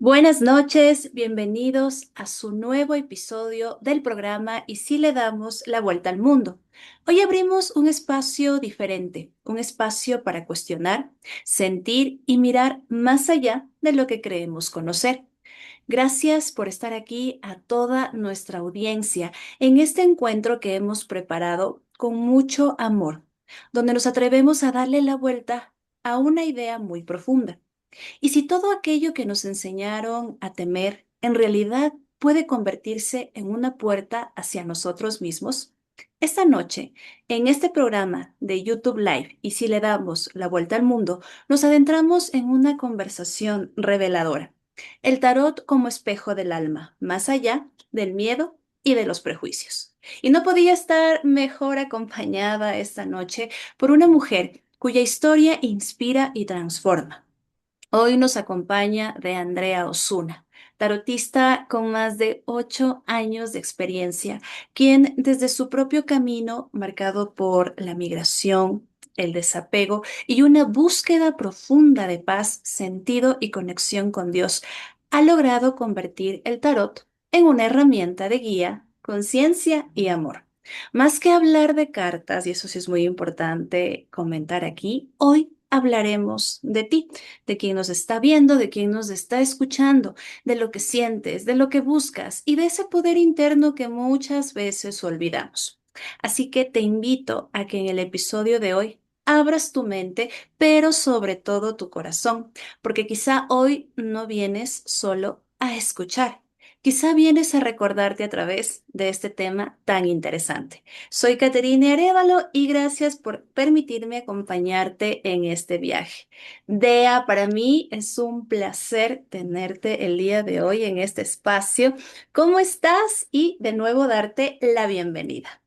Buenas noches, bienvenidos a su nuevo episodio del programa Y si le damos la vuelta al mundo. Hoy abrimos un espacio diferente, un espacio para cuestionar, sentir y mirar más allá de lo que creemos conocer. Gracias por estar aquí a toda nuestra audiencia en este encuentro que hemos preparado con mucho amor, donde nos atrevemos a darle la vuelta a una idea muy profunda. ¿Y si todo aquello que nos enseñaron a temer en realidad puede convertirse en una puerta hacia nosotros mismos? Esta noche, en este programa de YouTube Live, y si le damos la vuelta al mundo, nos adentramos en una conversación reveladora. El tarot como espejo del alma, más allá del miedo y de los prejuicios. Y no podía estar mejor acompañada esta noche por una mujer cuya historia inspira y transforma. Hoy nos acompaña de Andrea Osuna, tarotista con más de 8 años de experiencia, quien desde su propio camino, marcado por la migración, el desapego y una búsqueda profunda de paz, sentido y conexión con Dios, ha logrado convertir el tarot en una herramienta de guía, conciencia y amor. Más que hablar de cartas, y eso sí es muy importante comentar aquí, hoy hablaremos de ti, de quien nos está viendo, de quien nos está escuchando, de lo que sientes, de lo que buscas y de ese poder interno que muchas veces olvidamos. Así que te invito a que en el episodio de hoy abras tu mente, pero sobre todo tu corazón, porque quizá hoy no vienes solo a escuchar. Quizá vienes a recordarte a través de este tema tan interesante. Soy Caterine Arévalo y gracias por permitirme acompañarte en este viaje. Dea, para mí es un placer tenerte el día de hoy en este espacio. ¿Cómo estás? Y de nuevo darte la bienvenida.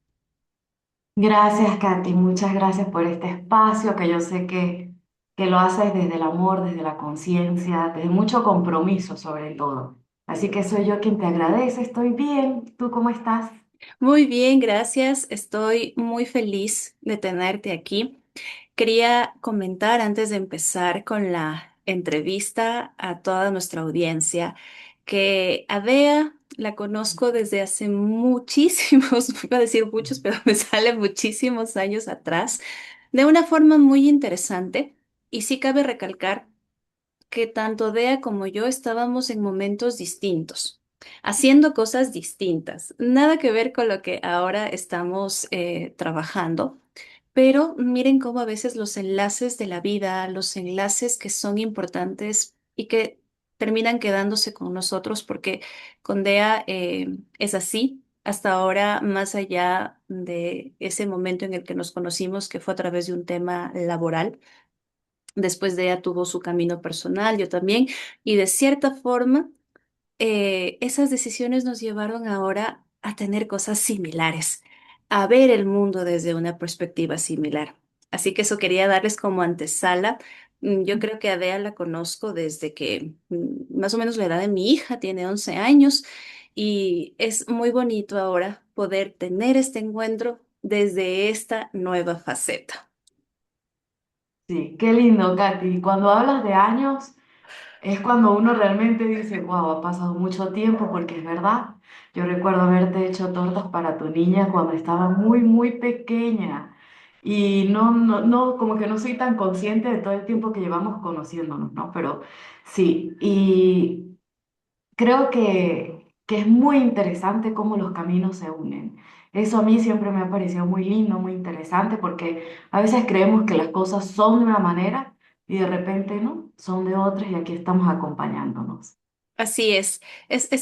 Gracias, Katy. Muchas gracias por este espacio que yo sé que lo haces desde el amor, desde la conciencia, desde mucho compromiso sobre todo. Así que soy yo quien te agradece. Estoy bien. ¿Tú cómo estás? Muy bien, gracias. Estoy muy feliz de tenerte aquí. Quería comentar antes de empezar con la entrevista a toda nuestra audiencia que a Dea la conozco desde hace muchísimos, iba a decir muchos, pero me sale muchísimos años atrás, de una forma muy interesante. Y sí cabe recalcar que tanto Dea como yo estábamos en momentos distintos, haciendo cosas distintas, nada que ver con lo que ahora estamos trabajando. Pero miren cómo a veces los enlaces de la vida, los enlaces que son importantes y que terminan quedándose con nosotros, porque con Dea es así. Hasta ahora, más allá de ese momento en el que nos conocimos, que fue a través de un tema laboral, después de ella tuvo su camino personal, yo también, y de cierta forma, esas decisiones nos llevaron ahora a tener cosas similares, a ver el mundo desde una perspectiva similar. Así que eso quería darles como antesala. Yo creo que a Dea la conozco desde que más o menos la edad de mi hija, tiene 11 años, y es muy bonito ahora poder tener este encuentro desde esta nueva faceta. Sí, qué lindo, Katy. Cuando hablas de años, es cuando uno realmente dice, wow, ha pasado mucho tiempo, porque es verdad. Yo recuerdo haberte hecho tortas para tu niña cuando estaba muy, muy pequeña. Y no, como que no soy tan consciente de todo el tiempo que llevamos conociéndonos, ¿no? Pero sí, y creo que es muy interesante cómo los caminos se unen. Eso a mí siempre me ha parecido muy lindo, muy interesante, porque a veces creemos que las cosas son de una manera y de repente no, son de otras y aquí estamos acompañándonos. Así es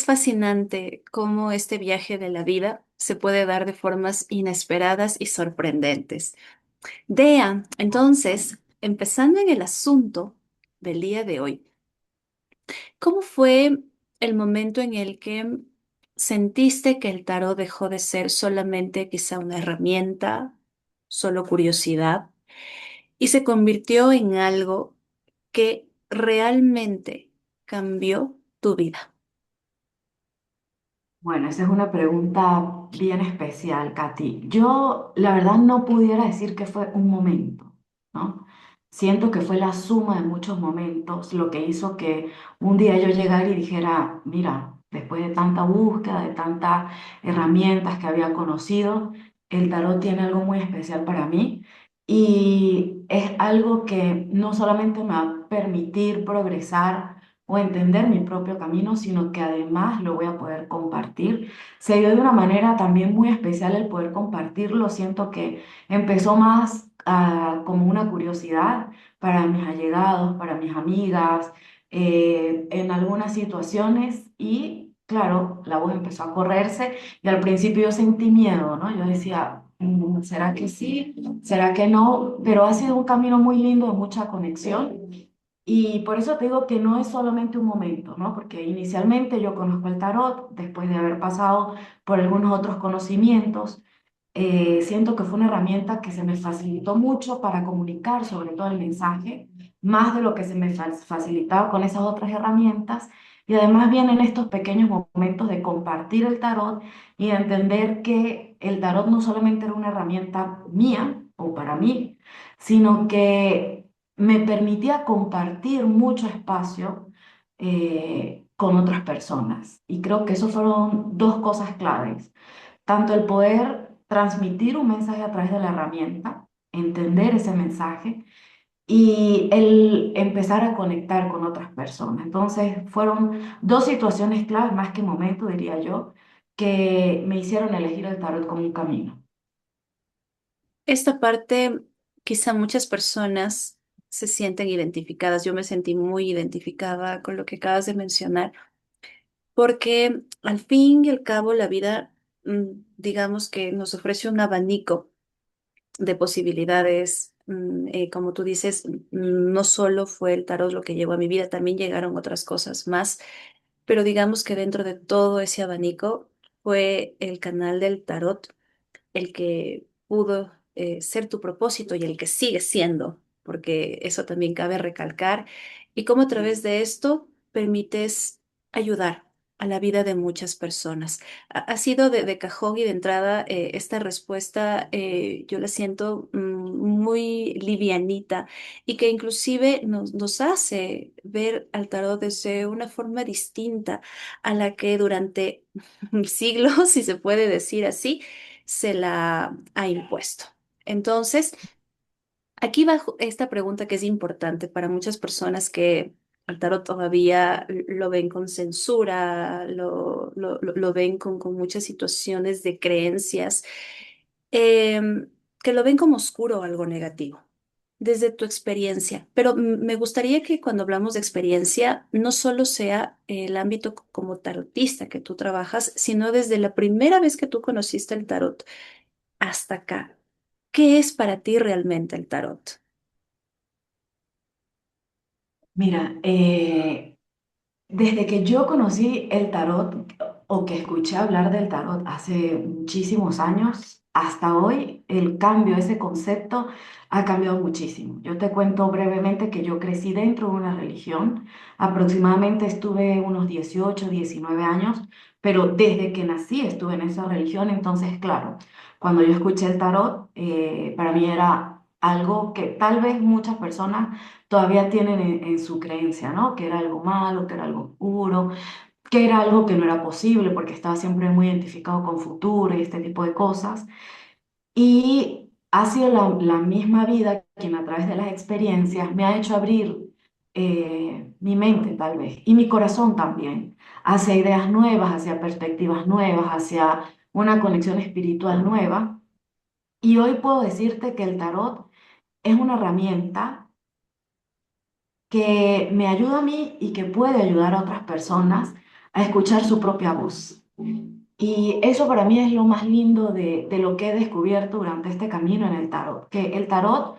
fascinante cómo este viaje de la vida se puede dar de formas inesperadas y sorprendentes. Dea, entonces, empezando en el asunto del día de hoy, ¿cómo fue el momento en el que sentiste que el tarot dejó de ser solamente quizá una herramienta, solo curiosidad, y se convirtió en algo que realmente cambió tu vida? Bueno, esa es una pregunta bien especial, Katy. Yo, la verdad, no pudiera decir que fue un momento, ¿no? siento que fue la suma de muchos momentos lo que hizo que un día yo llegara y dijera, mira, después de tanta búsqueda, de tantas herramientas que había conocido, el tarot tiene algo muy especial para mí y es algo que no solamente me va a permitir progresar o entender mi propio camino, sino que además lo voy a poder compartir. Se dio de una manera también muy especial el poder compartirlo. Siento que empezó más como una curiosidad para mis allegados, para mis amigas, en algunas situaciones y claro, la voz empezó a correrse y al principio yo sentí miedo, ¿no? Yo decía, ¿será que sí? ¿Será que no? Pero ha sido un camino muy lindo de mucha conexión. Y por eso te digo que no es solamente un momento, ¿no? Porque inicialmente yo conozco el tarot, después de haber pasado por algunos otros conocimientos, siento que fue una herramienta que se me facilitó mucho para comunicar sobre todo el mensaje, más de lo que se me facilitaba con esas otras herramientas. Y además vienen estos pequeños momentos de compartir el tarot y de entender que el tarot no solamente era una herramienta mía o para mí, sino que me permitía compartir mucho espacio con otras personas. Y creo que eso fueron dos cosas claves, tanto el poder transmitir un mensaje a través de la herramienta, entender ese mensaje y el empezar a conectar con otras personas. Entonces, fueron dos situaciones claves, más que momento, diría yo, que me hicieron elegir el tarot como un camino. Esta parte, quizá muchas personas se sienten identificadas. Yo me sentí muy identificada con lo que acabas de mencionar, porque al fin y al cabo la vida, digamos que nos ofrece un abanico de posibilidades. Como tú dices, no solo fue el tarot lo que llegó a mi vida, también llegaron otras cosas más, pero digamos que dentro de todo ese abanico fue el canal del tarot el que pudo ser tu propósito y el que sigue siendo, porque eso también cabe recalcar, y cómo a través de esto permites ayudar a la vida de muchas personas. Ha sido de cajón y de entrada esta respuesta, yo la siento muy livianita y que inclusive nos hace ver al tarot desde una forma distinta a la que durante siglos, si se puede decir así, se la ha impuesto. Entonces, aquí bajo esta pregunta que es importante para muchas personas que al tarot todavía lo ven con censura, lo ven con muchas situaciones de creencias, que lo ven como oscuro o algo negativo. Desde tu experiencia, pero me gustaría que cuando hablamos de experiencia no solo sea el ámbito como tarotista que tú trabajas, sino desde la primera vez que tú conociste el tarot hasta acá. ¿Qué es para ti realmente el tarot? Mira, desde que yo conocí el tarot o que escuché hablar del tarot hace muchísimos años, hasta hoy el cambio, ese concepto ha cambiado muchísimo. Yo te cuento brevemente que yo crecí dentro de una religión, aproximadamente estuve unos 18, 19 años, pero desde que nací estuve en esa religión, entonces claro, cuando yo escuché el tarot, para mí era algo que tal vez muchas personas todavía tienen en su creencia, ¿no? Que era algo malo, que era algo oscuro, que era algo que no era posible porque estaba siempre muy identificado con futuro y este tipo de cosas. Y ha sido la misma vida quien a través de las experiencias me ha hecho abrir mi mente tal vez y mi corazón también hacia ideas nuevas, hacia perspectivas nuevas, hacia una conexión espiritual nueva. Y hoy puedo decirte que el tarot es una herramienta que me ayuda a mí y que puede ayudar a otras personas a escuchar su propia voz. Y eso para mí es lo más lindo de lo que he descubierto durante este camino en el tarot, que el tarot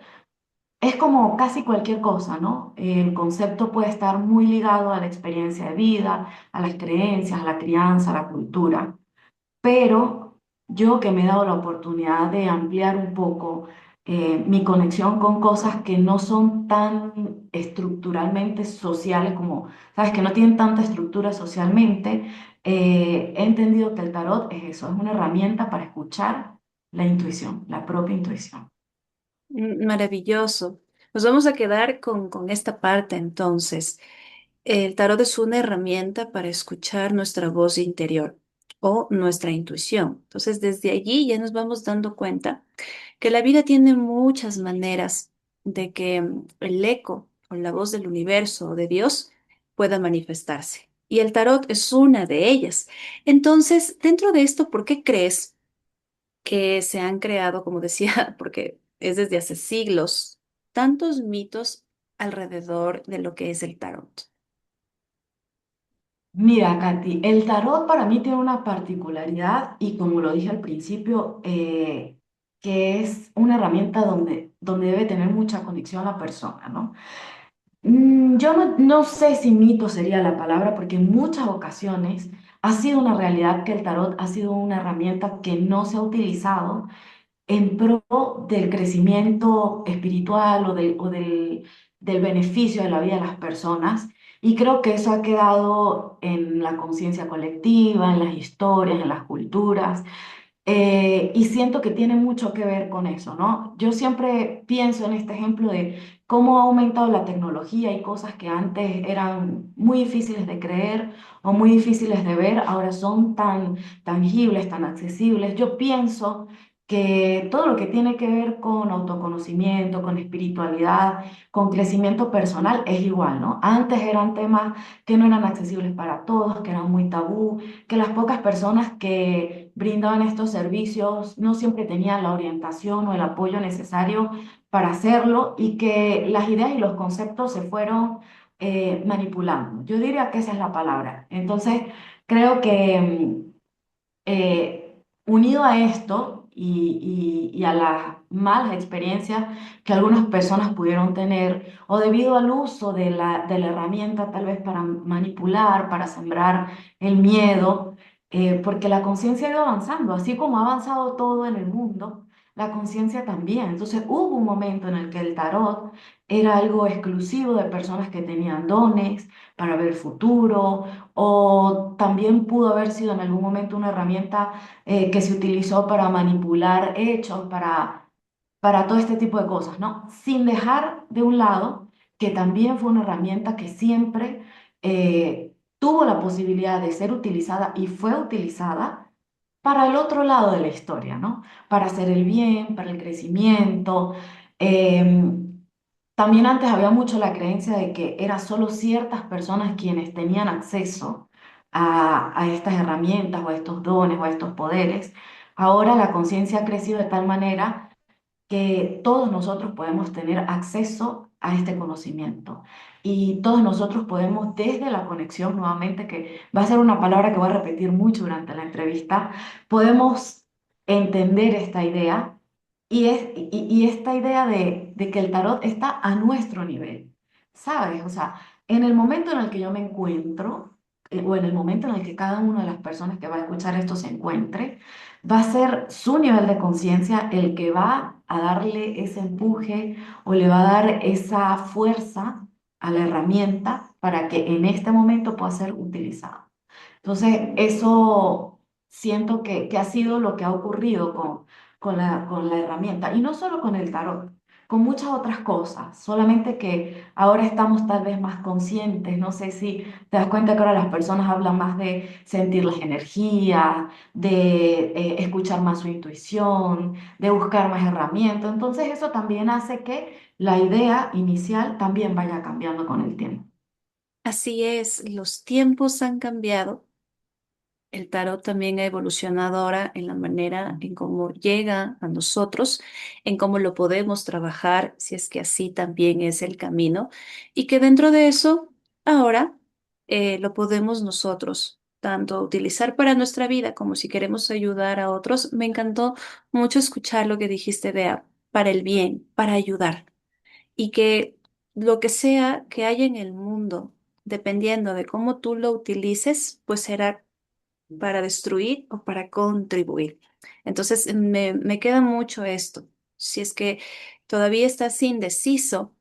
es como casi cualquier cosa, ¿no? El concepto puede estar muy ligado a la experiencia de vida, a las creencias, a la crianza, a la cultura, pero yo que me he dado la oportunidad de ampliar un poco mi conexión con cosas que no son tan estructuralmente sociales como, sabes, que no tienen tanta estructura socialmente, he entendido que el tarot es eso, es una herramienta para escuchar la intuición, la propia intuición. Maravilloso. Nos vamos a quedar con esta parte entonces. El tarot es una herramienta para escuchar nuestra voz interior o nuestra intuición. Entonces, desde allí ya nos vamos dando cuenta que la vida tiene muchas maneras de que el eco o la voz del universo o de Dios pueda manifestarse. Y el tarot es una de ellas. Entonces, dentro de esto, ¿por qué crees que se han creado, como decía, porque es desde hace siglos, tantos mitos alrededor de lo que es el tarot? Mira, Katy, el tarot para mí tiene una particularidad y como lo dije al principio, que es una herramienta donde debe tener mucha conexión la persona, ¿no? Yo no sé si mito sería la palabra, porque en muchas ocasiones ha sido una realidad que el tarot ha sido una herramienta que no se ha utilizado en pro del crecimiento espiritual del beneficio de la vida de las personas. Y creo que eso ha quedado en la conciencia colectiva, en las historias, en las culturas. Y siento que tiene mucho que ver con eso, ¿no? Yo siempre pienso en este ejemplo de cómo ha aumentado la tecnología y cosas que antes eran muy difíciles de creer o muy difíciles de ver, ahora son tan tangibles, tan accesibles. Yo pienso que todo lo que tiene que ver con autoconocimiento, con espiritualidad, con crecimiento personal es igual, ¿no? Antes eran temas que no eran accesibles para todos, que eran muy tabú, que las pocas personas que brindaban estos servicios no siempre tenían la orientación o el apoyo necesario para hacerlo y que las ideas y los conceptos se fueron manipulando. Yo diría que esa es la palabra. Entonces, creo que unido a esto y a las malas experiencias que algunas personas pudieron tener, o debido al uso de la herramienta tal vez para manipular, para sembrar el miedo, porque la conciencia ha ido avanzando, así como ha avanzado todo en el mundo, la conciencia también. Entonces hubo un momento en el que el tarot era algo exclusivo de personas que tenían dones para ver futuro, o también pudo haber sido en algún momento una herramienta que se utilizó para manipular hechos, para todo este tipo de cosas, ¿no? Sin dejar de un lado que también fue una herramienta que siempre tuvo la posibilidad de ser utilizada y fue utilizada para el otro lado de la historia, ¿no? Para hacer el bien, para el crecimiento. También antes había mucho la creencia de que era solo ciertas personas quienes tenían acceso a estas herramientas o a estos dones o a estos poderes. Ahora la conciencia ha crecido de tal manera que todos nosotros podemos tener acceso a este conocimiento y todos nosotros podemos desde la conexión, nuevamente, que va a ser una palabra que voy a repetir mucho durante la entrevista, podemos entender esta idea y esta idea de que el tarot está a nuestro nivel, ¿sabes? O sea, en el momento en el que yo me encuentro, o en el momento en el que cada una de las personas que va a escuchar esto se encuentre, va a ser su nivel de conciencia el que va a darle ese empuje o le va a dar esa fuerza a la herramienta para que en este momento pueda ser utilizada. Entonces, eso siento que ha sido lo que ha ocurrido con la herramienta. Y no solo con el tarot, con muchas otras cosas. Solamente que ahora estamos tal vez más conscientes. No sé si te das cuenta que ahora las personas hablan más de sentir las energías, de escuchar más su intuición, de buscar más herramientas. Entonces, eso también hace que la idea inicial también vaya cambiando con el tiempo. Así es, los tiempos han cambiado. El tarot también ha evolucionado ahora en la manera en cómo llega a nosotros, en cómo lo podemos trabajar, si es que así también es el camino, y que dentro de eso ahora lo podemos nosotros tanto utilizar para nuestra vida como si queremos ayudar a otros. Me encantó mucho escuchar lo que dijiste de para el bien, para ayudar, y que lo que sea que haya en el mundo, dependiendo de cómo tú lo utilices, pues será para destruir o para contribuir. Entonces, me queda mucho esto. Si es que todavía estás indeciso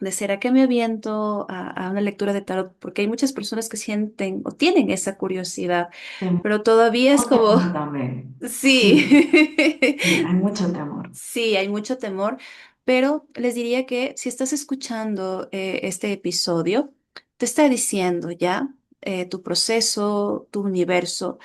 de será que me aviento a una lectura de tarot, porque hay muchas personas que sienten o tienen esa curiosidad, Temor, pero todavía es como, temor también. Sí, sí, sí, hay mucho temor. sí, hay mucho temor, pero les diría que si estás escuchando este episodio, te está diciendo ya tu proceso, tu universo,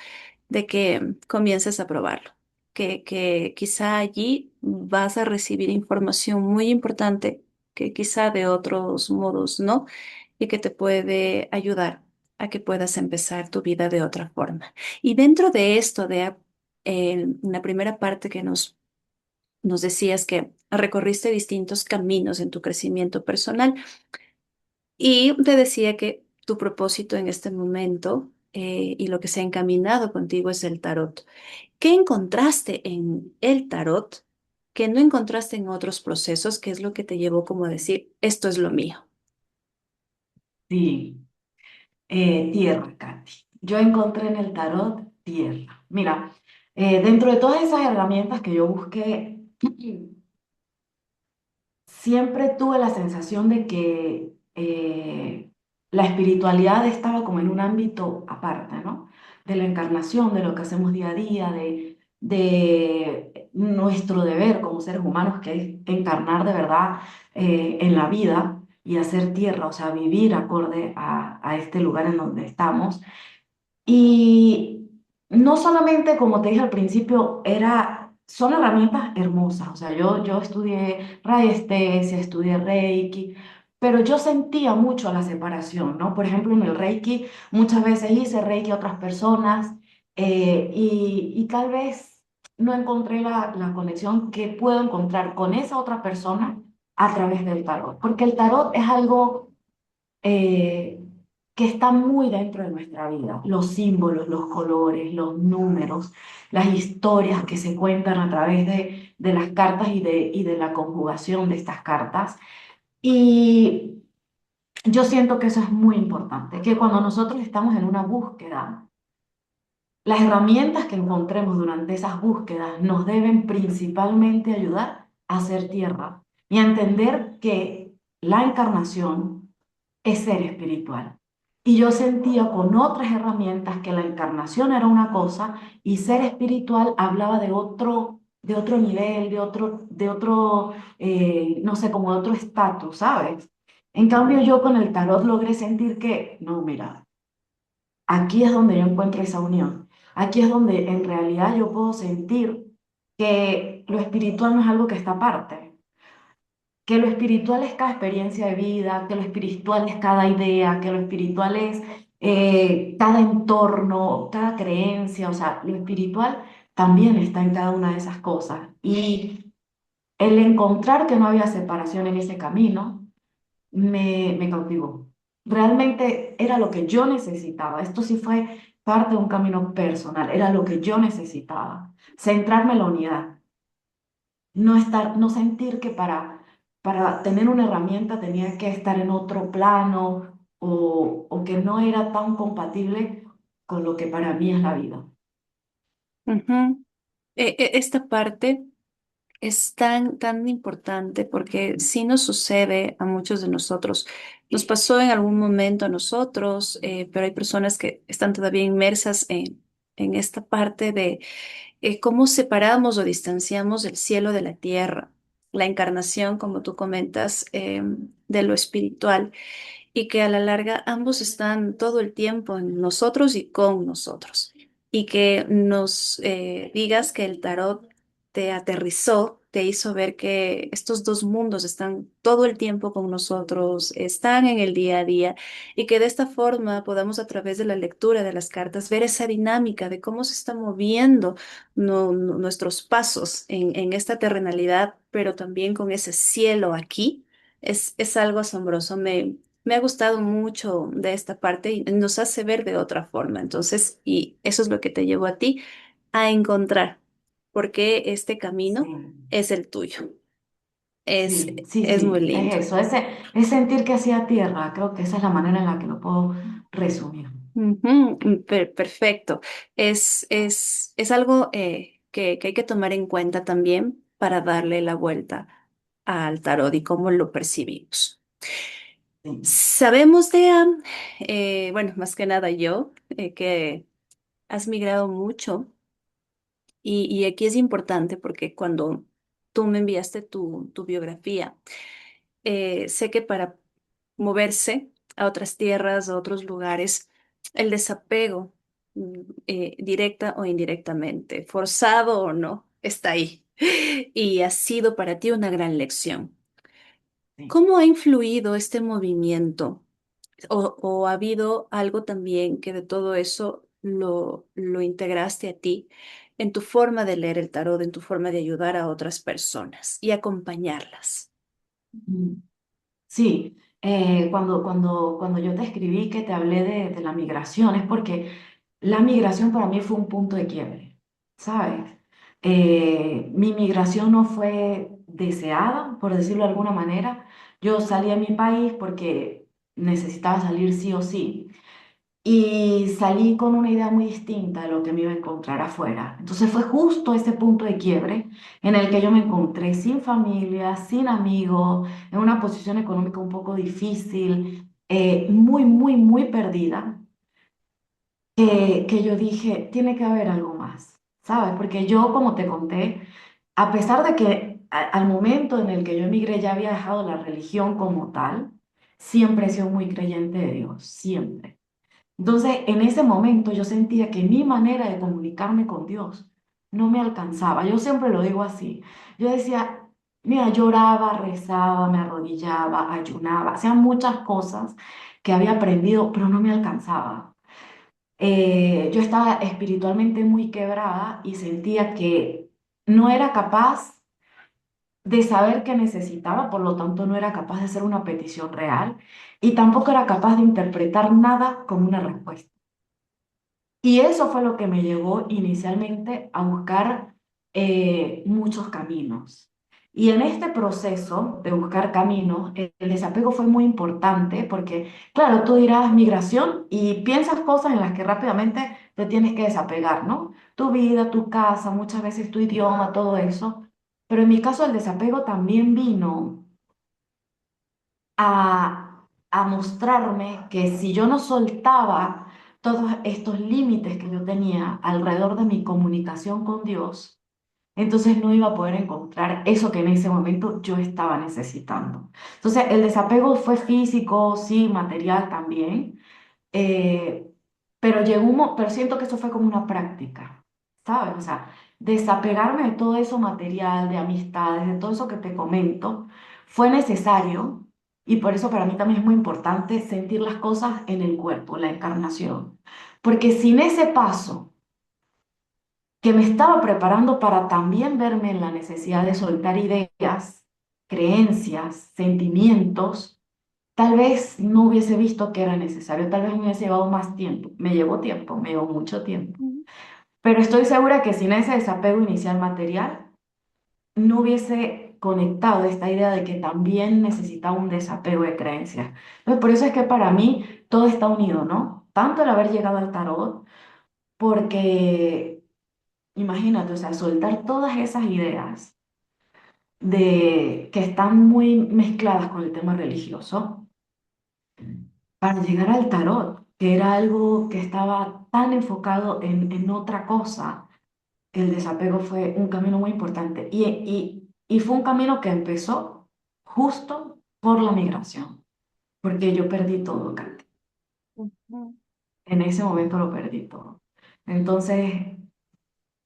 de que comiences a probarlo, que quizá allí vas a recibir información muy importante que quizá de otros modos no, y que te puede ayudar a que puedas empezar tu vida de otra forma. Y dentro de esto, en la primera parte que nos decías que recorriste distintos caminos en tu crecimiento personal y te decía que tu propósito en este momento y lo que se ha encaminado contigo es el tarot. ¿Qué encontraste en el tarot que no encontraste en otros procesos? ¿Qué es lo que te llevó como a decir, esto es lo mío? Sí, tierra, Katy. Yo encontré en el tarot tierra. Mira, dentro de todas esas herramientas que yo busqué, siempre tuve la sensación de que la espiritualidad estaba como en un ámbito aparte, ¿no? De la encarnación, de lo que hacemos día a día, de nuestro deber como seres humanos, que es encarnar de verdad en la vida y hacer tierra, o sea, vivir acorde a este lugar en donde estamos. Y no solamente, como te dije al principio, son herramientas hermosas. O sea, yo estudié radiestesia, estudié Reiki, pero yo sentía mucho la separación, ¿no? Por ejemplo, en el Reiki, muchas veces hice Reiki a otras personas y tal vez no encontré la conexión que puedo encontrar con esa otra persona a través del tarot. Porque el tarot es algo eh, que está muy dentro de nuestra vida. Los símbolos, los colores, los números, las historias que se cuentan a través de las cartas y de la conjugación de estas cartas. Y yo siento que eso es muy importante, que cuando nosotros estamos en una búsqueda, las herramientas que encontremos durante esas búsquedas nos deben principalmente ayudar a hacer tierra y a entender que la encarnación es ser espiritual. Y yo sentía con otras herramientas que la encarnación era una cosa y ser espiritual hablaba de otro nivel, no sé, como de otro estatus, ¿sabes? En cambio, yo con el tarot logré sentir que, no, mira, aquí es donde yo encuentro esa unión. Aquí es donde en realidad yo puedo sentir que lo espiritual no es algo que está aparte, que lo espiritual es cada experiencia de vida, que lo espiritual es cada idea, que lo espiritual es cada entorno, cada creencia, o sea, lo espiritual también está en cada una de esas cosas. Y el encontrar que no había separación en ese camino me cautivó. Realmente era lo que yo necesitaba. Esto sí fue parte de un camino personal, era lo que yo necesitaba. Centrarme en la unidad, no sentir que para tener una herramienta tenía que estar en otro plano o que no era tan compatible con lo que para mí es la vida. Ujú. Esta parte es tan importante porque sí nos sucede a muchos de nosotros. Nos pasó en algún momento a nosotros, pero hay personas que están todavía inmersas en esta parte de cómo separamos o distanciamos el cielo de la tierra, la encarnación, como tú comentas, de lo espiritual, y que a la larga ambos están todo el tiempo en nosotros y con nosotros. Y que nos digas que el tarot te aterrizó, te hizo ver que estos dos mundos están todo el tiempo con nosotros, están en el día a día, y que de esta forma podamos a través de la lectura de las cartas ver esa dinámica de cómo se está moviendo nuestros pasos en esta terrenalidad, pero también con ese cielo aquí. Es algo asombroso. Me ha gustado mucho de esta parte y nos hace ver de otra forma. Entonces, y eso es lo que te llevó a ti a encontrar por qué este camino Sí, es el tuyo. sí, sí, Es muy sí, lindo. es eso, es sentir que hacía tierra, creo que esa es la manera en la que lo puedo resumir. Ujú, perfecto. Es algo que hay que tomar en cuenta también para darle la vuelta al tarot y cómo lo percibimos. Sí, Sabemos, Dea, bueno, más que nada yo, que has migrado mucho y aquí es importante porque cuando tú me enviaste tu biografía. Sé que para moverse a otras tierras, a otros lugares, el desapego, directa o indirectamente, forzado o no, está ahí. Y ha sido para ti una gran lección. Sí. ¿Cómo ha influido este movimiento? O ha habido algo también que de todo eso lo integraste a ti en tu forma de leer el tarot, en tu forma de ayudar a otras personas y acompañarlas? Mm. Sí, cuando yo te escribí que te hablé de la migración, es porque la migración para mí fue un punto de quiebre, ¿sabes? Mi migración no fue deseada, por decirlo de alguna manera. Yo salí a mi país porque necesitaba salir sí o sí. Y salí con una idea muy distinta de lo que me iba a encontrar afuera. Entonces fue justo ese punto de quiebre en el que yo me encontré sin familia, sin amigos, en una posición económica un poco difícil, muy, muy, muy perdida, que yo dije, tiene que haber algo más, ¿sabes? Porque yo, como te conté, a pesar de que al momento en el que yo emigré ya había dejado la religión como tal, siempre he sido muy creyente de Dios, siempre. Entonces, en ese momento yo sentía que mi manera de comunicarme con Dios no me alcanzaba. Yo siempre lo digo así. Yo decía, mira, lloraba, rezaba, me arrodillaba, ayunaba, hacía muchas cosas que había aprendido, pero no me alcanzaba. Yo estaba espiritualmente muy quebrada y sentía que no era capaz de saber qué necesitaba, por lo tanto no era capaz de hacer una petición real y tampoco era capaz de interpretar nada como una respuesta. Y eso fue lo que me llevó inicialmente a buscar muchos caminos. Y en este proceso de buscar caminos, el desapego fue muy importante porque, claro, tú dirás migración y piensas cosas en las que rápidamente te tienes que desapegar, ¿no? Tu vida, tu casa, muchas veces tu idioma, todo eso. Pero en mi caso el desapego también vino a mostrarme que si yo no soltaba todos estos límites que yo tenía alrededor de mi comunicación con Dios, entonces no iba a poder encontrar eso que en ese momento yo estaba necesitando. Entonces el desapego fue físico, sí, material también, eh, pero pero siento que eso fue como una práctica, ¿sabes? O sea, desapegarme de todo eso material, de amistades, de todo eso que te comento, fue necesario y por eso para mí también es muy importante sentir las cosas en el cuerpo, la encarnación. Porque sin ese paso que me estaba preparando para también verme en la necesidad de soltar ideas, creencias, sentimientos, tal vez no hubiese visto que era necesario, tal vez me hubiese llevado más tiempo. Me llevó tiempo, me llevó mucho tiempo. Ujú. Pero estoy segura que sin ese desapego inicial material, no hubiese conectado esta idea de que también necesitaba un desapego de creencias. Entonces, por eso es que para mí todo está unido, ¿no? Tanto el haber llegado al tarot, porque imagínate, o sea, soltar todas esas ideas que están muy mezcladas con el tema religioso para llegar al tarot, que era algo que estaba tan enfocado en otra cosa. El desapego fue un camino muy importante y fue un camino que empezó justo por la migración, porque yo perdí todo, Katy. Ujú. En ese momento lo perdí todo. Entonces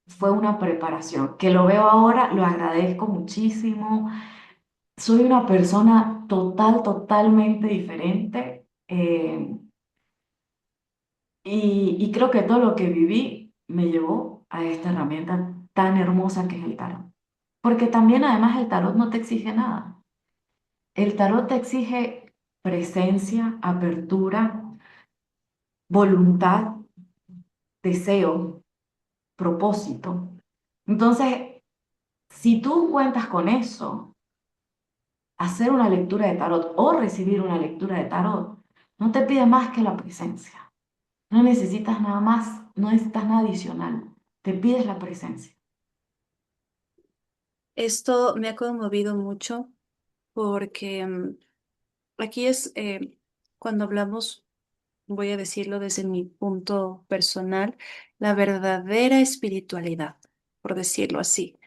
fue una preparación, que lo veo ahora, lo agradezco muchísimo. Soy una persona totalmente diferente. Y creo que todo lo que viví me llevó a esta herramienta tan hermosa que es el tarot. Porque también además el tarot no te exige nada. El tarot te exige presencia, apertura, voluntad, deseo, propósito. Entonces, si tú cuentas con eso, hacer una lectura de tarot o recibir una lectura de tarot no te pide más que la presencia. No necesitas nada más, no necesitas nada adicional. Te pides la presencia. Esto me ha conmovido mucho porque aquí es cuando hablamos, voy a decirlo desde mi punto personal, la verdadera espiritualidad, por decirlo así.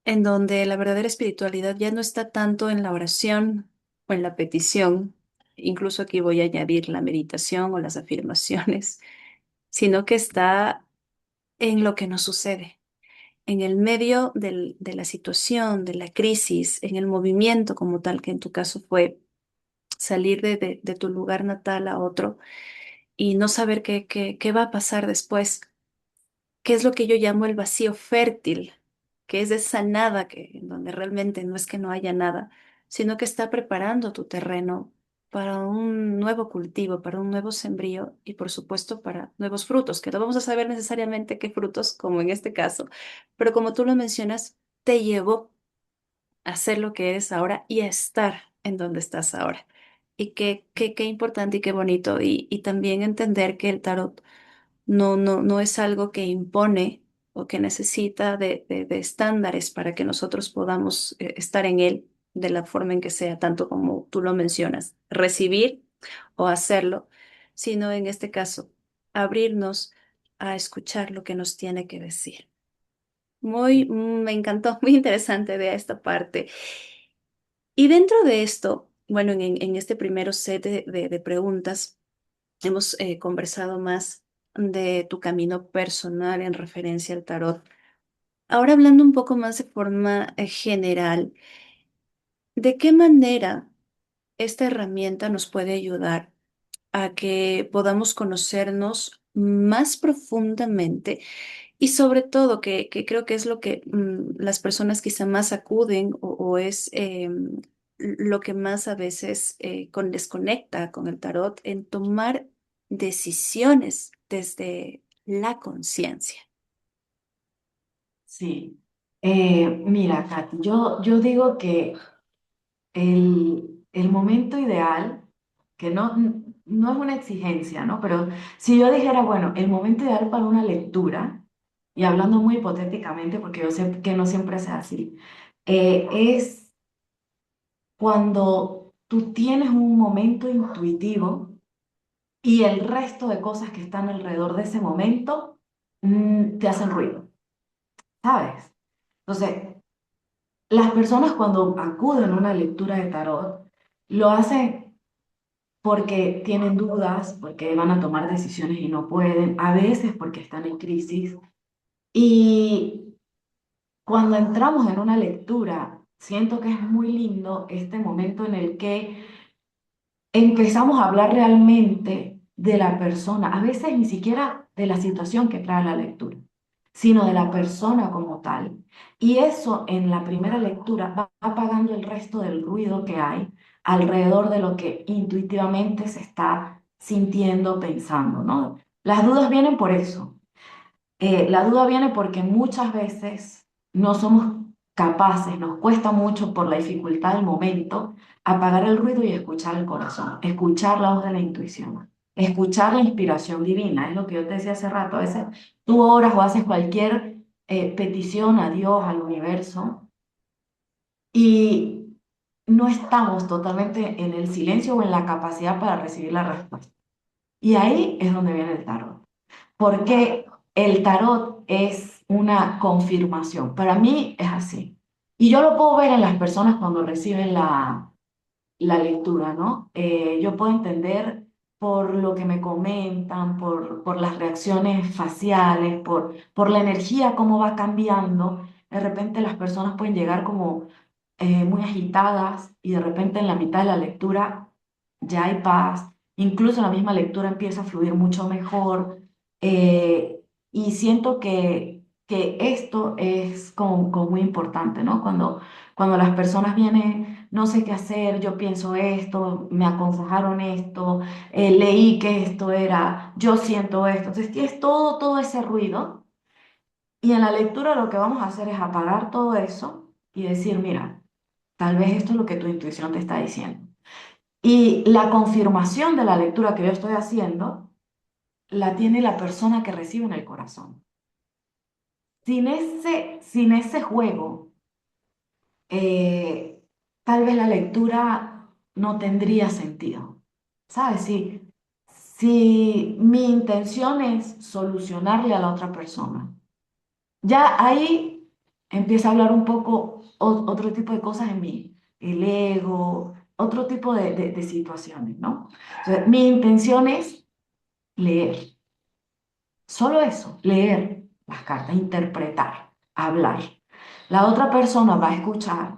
en donde la verdadera espiritualidad ya no está tanto en la oración o en la petición, incluso aquí voy a añadir la meditación o las afirmaciones, sino que está en lo que nos sucede, en el medio de la situación, de la crisis, en el movimiento como tal, que en tu caso fue salir de tu lugar natal a otro y no saber qué va a pasar después, qué es lo que yo llamo el vacío fértil, que es esa nada en donde realmente no es que no haya nada, sino que está preparando tu terreno para un nuevo cultivo, para un nuevo sembrío y por supuesto para nuevos frutos, que no vamos a saber necesariamente qué frutos, como en este caso, pero como tú lo mencionas, te llevó a ser lo que eres ahora y a estar en donde estás ahora. Y qué importante y qué bonito. Y también entender que el tarot no es algo que impone o que necesita de estándares para que nosotros podamos estar en él de la forma en que sea, tanto como tú lo mencionas, recibir o hacerlo, sino en este caso, abrirnos a escuchar lo que nos tiene que decir. Me encantó, muy interesante de esta parte. Y dentro de esto, bueno, en este primero set de preguntas, hemos conversado más de tu camino personal en referencia al tarot. Ahora hablando un poco más de forma general, ¿de qué manera esta herramienta nos puede ayudar a que podamos conocernos más profundamente y sobre todo que creo que es lo que las personas quizá más acuden o es lo que más a veces les conecta con el tarot en tomar decisiones desde la conciencia? Sí. Mira, Katy, yo digo que el momento ideal, que no es una exigencia, ¿no? Pero si yo dijera, bueno, el momento ideal para una lectura, y hablando muy hipotéticamente, porque yo sé que no siempre es así, es cuando tú tienes un momento intuitivo y el resto de cosas que están alrededor de ese momento te hacen ruido, ¿sabes? Entonces, las personas cuando acuden a una lectura de tarot, lo hacen porque tienen dudas, porque van a tomar decisiones y no pueden, a veces porque están en crisis. Y cuando entramos en una lectura, siento que es muy lindo este momento en el que empezamos a hablar realmente de la persona, a veces ni siquiera de la situación que trae la lectura, sino de la persona como tal. Y eso en la primera lectura va apagando el resto del ruido que hay alrededor de lo que intuitivamente se está sintiendo, pensando, ¿no? Las dudas vienen por eso. La duda viene porque muchas veces no somos capaces, nos cuesta mucho por la dificultad del momento apagar el ruido y escuchar el corazón, escuchar la voz de la intuición, escuchar la inspiración divina. Es lo que yo te decía hace rato. A veces tú oras o haces cualquier petición a Dios, al universo, y no estamos totalmente en el silencio o en la capacidad para recibir la respuesta. Y ahí es donde viene el tarot, porque el tarot es una confirmación. Para mí es así. Y yo lo puedo ver en las personas cuando reciben la lectura, ¿no? Yo puedo entender por lo que me comentan, por las reacciones faciales, por la energía, cómo va cambiando. De repente las personas pueden llegar como muy agitadas y de repente en la mitad de la lectura ya hay paz, incluso la misma lectura empieza a fluir mucho mejor y siento que esto es como muy importante, ¿no? Cuando las personas vienen, no sé qué hacer, yo pienso esto, me aconsejaron esto, leí que esto era, yo siento esto, entonces tienes todo ese ruido y en la lectura lo que vamos a hacer es apagar todo eso y decir, mira, tal vez esto es lo que tu intuición te está diciendo. Y la confirmación de la lectura que yo estoy haciendo la tiene la persona que recibe en el corazón. Sin ese juego, eh, tal vez la lectura no tendría sentido. ¿Sabes? Si mi intención es solucionarle a la otra persona, ya ahí empieza a hablar un poco otro tipo de cosas en mí, el ego, otro tipo de situaciones, ¿no? O sea, mi intención es leer, solo eso, leer las cartas, interpretar, hablar. La otra persona va a escuchar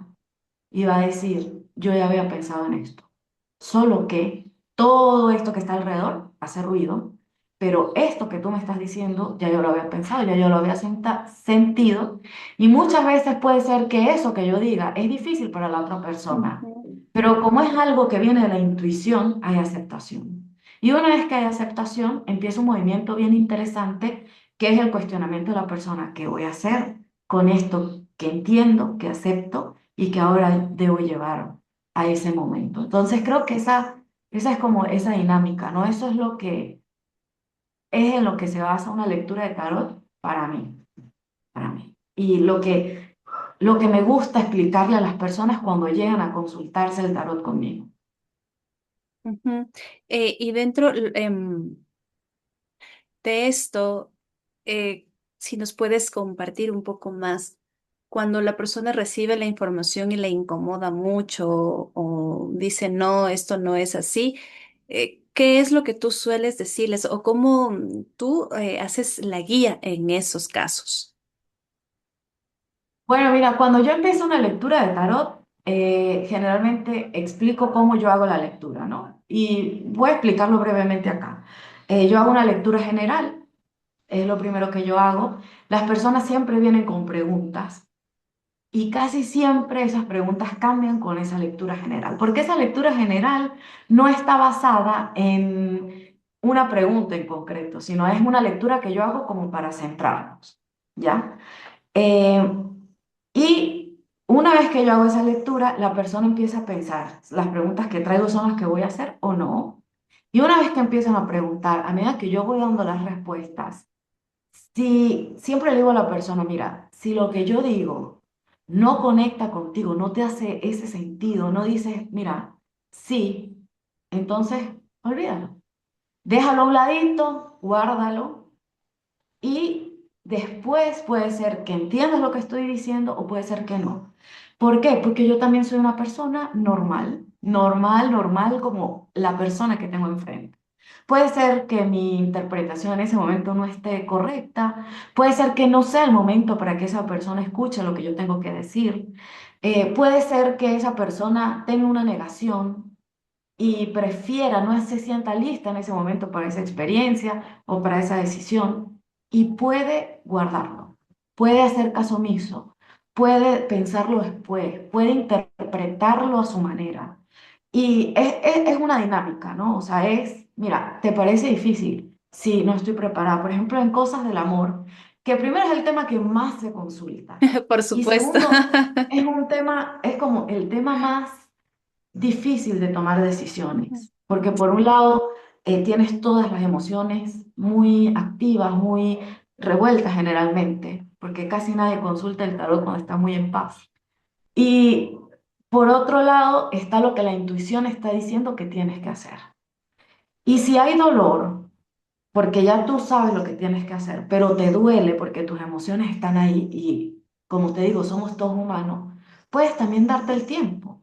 y va a decir, yo ya había pensado en esto. Solo que todo esto que está alrededor hace ruido, pero esto que tú me estás diciendo ya yo lo había pensado, ya yo lo había sentido, y muchas veces puede ser que eso que yo diga es difícil para la otra persona, Ujú, pero como es algo que viene de la intuición, hay aceptación. Y una vez que hay aceptación, empieza un movimiento bien interesante, que es el cuestionamiento de la persona: ¿qué voy a hacer con esto que entiendo, que acepto y que ahora debo llevar a ese momento? Entonces creo que esa es como esa dinámica, ¿no? Eso es lo que es en lo que se basa una lectura de tarot para mí, para mí. Y lo que me gusta explicarle a las personas cuando llegan a consultarse el tarot conmigo. ujú. Y dentro de esto, si nos puedes compartir un poco más, cuando la persona recibe la información y le incomoda mucho o dice, no, esto no es así, ¿qué es lo que tú sueles decirles o cómo tú haces la guía en esos casos? Bueno, mira, cuando yo empiezo una lectura de tarot, generalmente explico cómo yo hago la lectura, ¿no? Y voy a explicarlo brevemente acá. Yo hago una lectura general, es lo primero que yo hago. Las personas siempre vienen con preguntas y casi siempre esas preguntas cambian con esa lectura general, porque esa lectura general no está basada en una pregunta en concreto, sino es una lectura que yo hago como para centrarnos, ¿ya? Eh, y una vez que yo hago esa lectura, la persona empieza a pensar, las preguntas que traigo son las que voy a hacer o no. Y una vez que empiezan a preguntar, a medida que yo voy dando las respuestas, si siempre le digo a la persona, mira, si lo que yo digo no conecta contigo, no te hace ese sentido, no dices, mira, sí, entonces olvídalo. Déjalo a un ladito, guárdalo y después puede ser que entiendas lo que estoy diciendo o puede ser que no. ¿Por qué? Porque yo también soy una persona normal, normal, normal como la persona que tengo enfrente. Puede ser que mi interpretación en ese momento no esté correcta, puede ser que no sea el momento para que esa persona escuche lo que yo tengo que decir, puede ser que esa persona tenga una negación y prefiera, no se sienta lista en ese momento para esa experiencia o para esa decisión y puede guardarlo, puede hacer caso omiso, puede pensarlo después, puede interpretarlo a su manera. Y es una dinámica, ¿no? O sea, mira, ¿te parece difícil? Sí, no estoy preparada. Por ejemplo, en cosas del amor, que primero es el tema que más se consulta. Por Y supuesto. segundo, es un tema, es como el tema más difícil de tomar decisiones, porque por un lado tienes todas las emociones muy activas, muy revueltas generalmente, porque casi nadie consulta el tarot cuando está muy en paz. Y por otro lado está lo que la intuición está diciendo que tienes que hacer. Y si hay dolor, porque ya tú sabes lo que tienes que hacer, pero te duele porque tus emociones están ahí y, como te digo, somos todos humanos, puedes también darte el tiempo.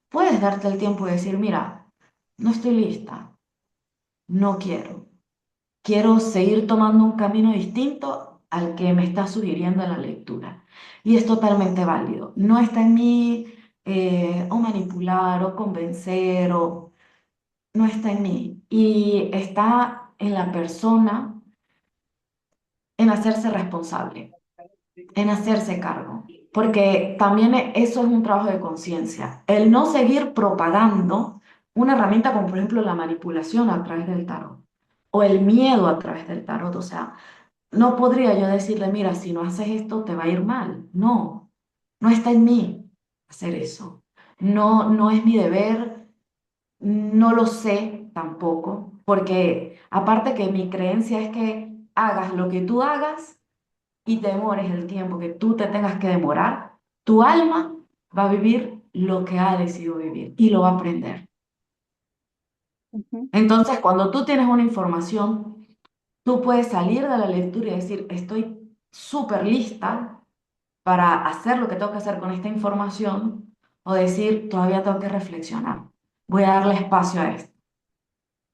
Puedes darte el tiempo de decir, mira, no estoy lista, no quiero. Quiero seguir tomando un camino distinto al que me está sugiriendo la lectura. Y es totalmente válido. No está en mí o manipular o convencer o no está en mí. Y está en la persona en hacerse responsable, en hacerse cargo, porque también eso es un trabajo de conciencia. El no seguir propagando una herramienta como por ejemplo la manipulación a través del tarot o el miedo a través del tarot. O sea, no podría yo decirle, mira, si no haces esto te va a ir mal. No, no está en mí hacer eso. No, no es mi deber, no lo sé tampoco, porque aparte que mi creencia es que hagas lo que tú hagas y te demores el tiempo que tú te tengas que demorar, tu alma va a vivir lo que ha decidido vivir y lo va a aprender. Ujú. Entonces, cuando tú tienes una información, tú puedes salir de la lectura y decir, estoy súper lista para hacer lo que tengo que hacer con esta información o decir, todavía tengo que reflexionar. Voy a darle espacio a esto,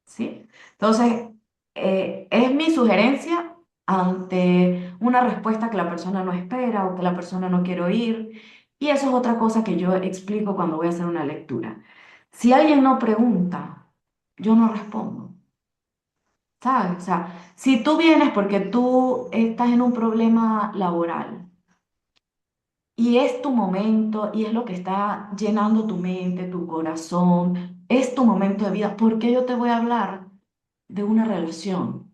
¿sí? Entonces, es mi sugerencia ante una respuesta que la persona no espera o que la persona no quiere oír. Y eso es otra cosa que yo explico cuando voy a hacer una lectura. Si alguien no pregunta, yo no respondo. ¿Sabes? O sea, si tú vienes porque tú estás en un problema laboral y es tu momento y es lo que está llenando tu mente, tu corazón, es tu momento de vida, ¿por qué yo te voy a hablar de una relación?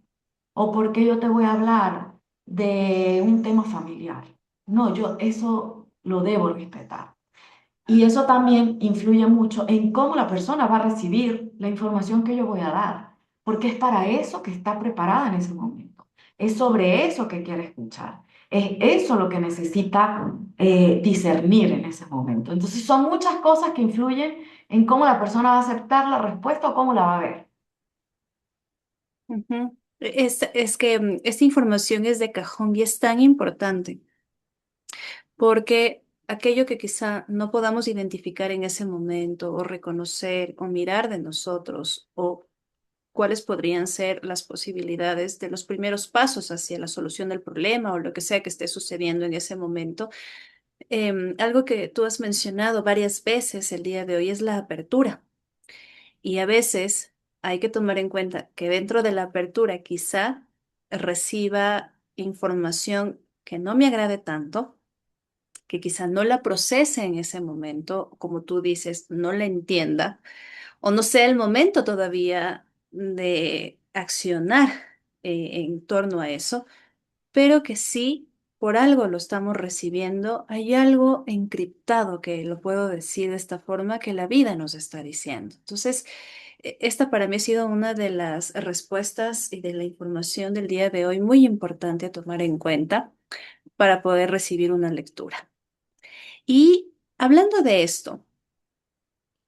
¿O por qué yo te voy a hablar de un tema familiar? No, yo eso lo debo respetar. Y eso también influye mucho en cómo la persona va a recibir la información que yo voy a dar, porque es para eso que está preparada en ese momento. Es sobre eso que quiere escuchar. Es eso lo que necesita discernir en ese momento. Entonces son muchas cosas que influyen en cómo la persona va a aceptar la respuesta o cómo la va a ver. Ujú. Es que esta información es de cajón y es tan importante porque aquello que quizá no podamos identificar en ese momento o reconocer o mirar de nosotros o cuáles podrían ser las posibilidades de los primeros pasos hacia la solución del problema o lo que sea que esté sucediendo en ese momento. Algo que tú has mencionado varias veces el día de hoy es la apertura. Y a veces hay que tomar en cuenta que dentro de la apertura quizá reciba información que no me agrade tanto, que quizá no la procese en ese momento, como tú dices, no la entienda o no sea el momento todavía de accionar en torno a eso, pero que sí, por algo lo estamos recibiendo, hay algo encriptado que lo puedo decir de esta forma que la vida nos está diciendo. Entonces, esta para mí ha sido una de las respuestas y de la información del día de hoy muy importante a tomar en cuenta para poder recibir una lectura. Y hablando de esto,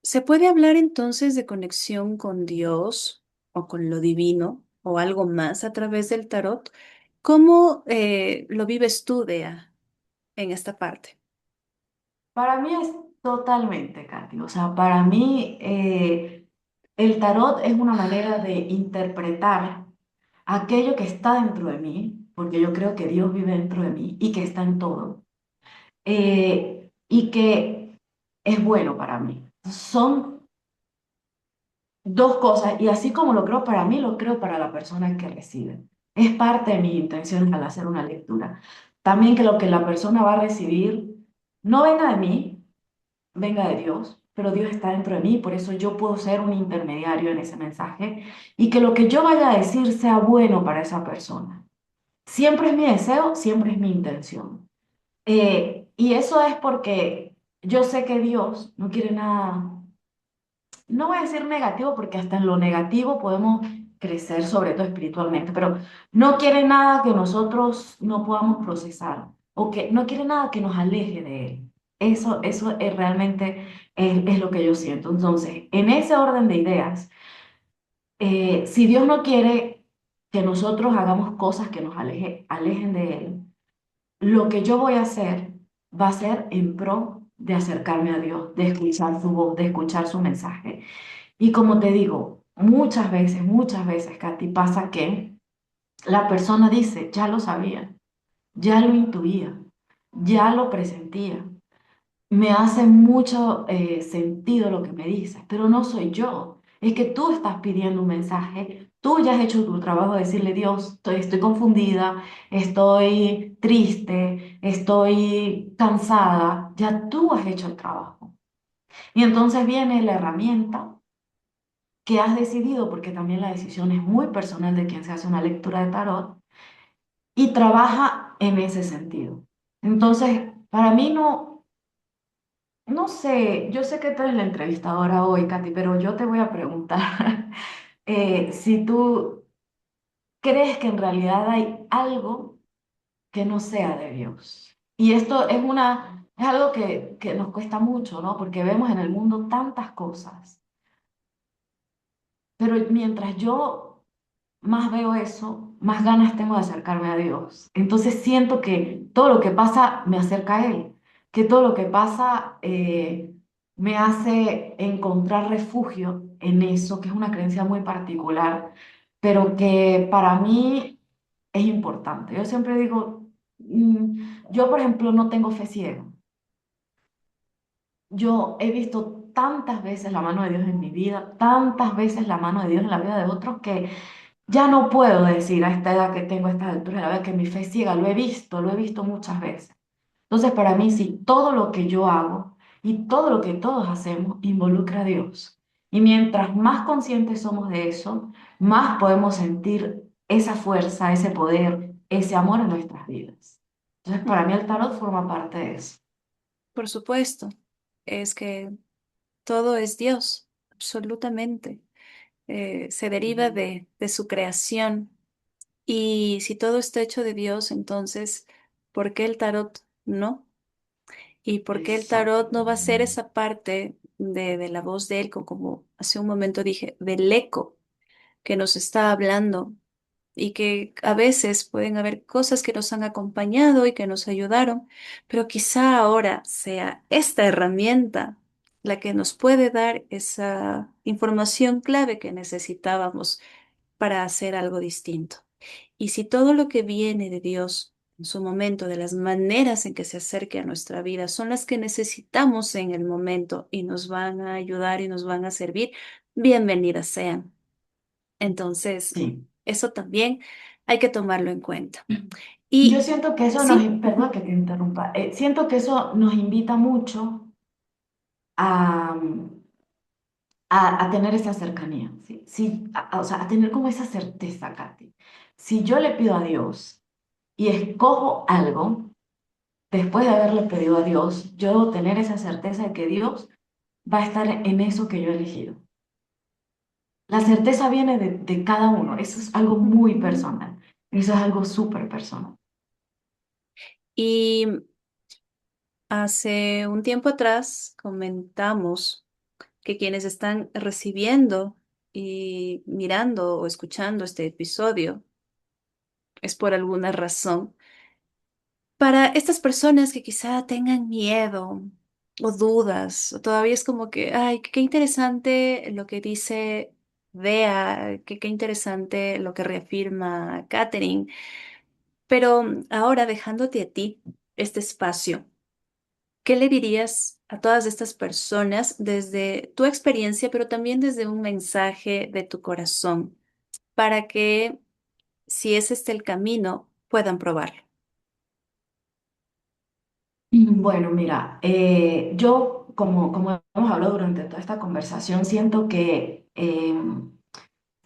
¿se puede hablar entonces de conexión con Dios o con lo divino o algo más a través del tarot? ¿Cómo lo vives tú, Dea, en esta parte? Para mí es totalmente, Katy. O sea, para mí el tarot es una manera de interpretar aquello que está dentro de mí, porque yo creo que Dios vive dentro de mí y que está en todo, y que es bueno para mí. Son dos cosas, y así como lo creo para mí, lo creo para la persona que recibe. Es parte de mi intención al hacer una lectura. También que lo que la persona va a recibir no venga de mí, venga de Dios, pero Dios está dentro de mí, por eso yo puedo ser un intermediario en ese mensaje y que lo que yo vaya a decir sea bueno para esa persona. Siempre es mi deseo, siempre es mi intención. Y eso es porque yo sé que Dios no quiere nada, no voy a decir negativo porque hasta en lo negativo podemos crecer, sobre todo espiritualmente, pero no quiere nada que nosotros no podamos procesar o que no quiere nada que nos aleje de Él. Eso es realmente es lo que yo siento. Entonces, en ese orden de ideas, si Dios no quiere que nosotros hagamos cosas que nos alejen de Él, lo que yo voy a hacer va a ser en pro de acercarme a Dios, de escuchar su voz, de escuchar su mensaje. Y como te digo, muchas veces, Katy, pasa que la persona dice, ya lo sabía, ya lo intuía, ya lo presentía. Me hace mucho sentido lo que me dices, pero no soy yo. Es que tú estás pidiendo un mensaje, tú ya has hecho tu trabajo de decirle, Dios, estoy confundida, estoy triste, estoy cansada, ya tú has hecho el trabajo. Y entonces viene la herramienta que has decidido, porque también la decisión es muy personal de quien se hace una lectura de tarot, y trabaja en ese sentido. Entonces, para mí no sé, yo sé que tú eres la entrevistadora hoy, Katy, pero yo te voy a preguntar si tú crees que en realidad hay algo que no sea de Dios. Y esto es algo que nos cuesta mucho, ¿no? Porque vemos en el mundo tantas cosas. Pero mientras yo más veo eso, más ganas tengo de acercarme a Dios. Entonces siento que todo lo que pasa me acerca a Él, que todo lo que pasa me hace encontrar refugio en eso, que es una creencia muy particular, pero que para mí es importante. Yo siempre digo, yo por ejemplo no tengo fe ciega. Yo he visto tantas veces la mano de Dios en mi vida, tantas veces la mano de Dios en la vida de otros que ya no puedo decir a esta edad que tengo, a estas alturas de la vida, que mi fe es ciega. Lo he visto muchas veces. Entonces, para mí, sí, todo lo que yo hago y todo lo que todos hacemos involucra a Dios. Y mientras más conscientes somos de eso, más podemos sentir esa fuerza, ese poder, ese amor en nuestras vidas. Entonces, para mí el tarot forma parte de eso. Por supuesto, es que todo es Dios, absolutamente. Se deriva de su creación. Y si todo está hecho de Dios, entonces, ¿por qué el tarot no? ¿Y por qué el tarot no va a ser Exactamente. esa parte de la voz de él, como hace un momento dije, del eco que nos está hablando? Y que a veces pueden haber cosas que nos han acompañado y que nos ayudaron, pero quizá ahora sea esta herramienta la que nos puede dar esa información clave que necesitábamos para hacer algo distinto. Y si todo lo que viene de Dios en su momento, de las maneras en que se acerque a nuestra vida, son las que necesitamos en el momento y nos van a ayudar y nos van a servir, bienvenidas sean. Entonces, Sí. eso también hay que tomarlo en cuenta. Yo Y siento que eso nos, sí, perdón que te interrumpa, siento que eso nos invita mucho a, a tener esa cercanía, ¿sí? Sí, o sea, a tener como esa certeza, Katy. Si yo le pido a Dios y escojo algo, después de haberle pedido a Dios, yo debo tener esa certeza de que Dios va a estar en eso que yo he elegido. La certeza viene de cada uno, eso es algo muy personal, eso es algo súper personal. y hace un tiempo atrás comentamos que quienes están recibiendo y mirando o escuchando este episodio es por alguna razón. Para estas personas que quizá tengan miedo o dudas, o todavía es como que, ay, qué interesante lo que dice Bea, qué interesante lo que reafirma Catherine, pero ahora dejándote a ti este espacio, ¿qué le dirías a todas estas personas desde tu experiencia, pero también desde un mensaje de tu corazón, para que, si es este el camino, puedan probarlo? Bueno, mira, yo como hemos hablado durante toda esta conversación, siento que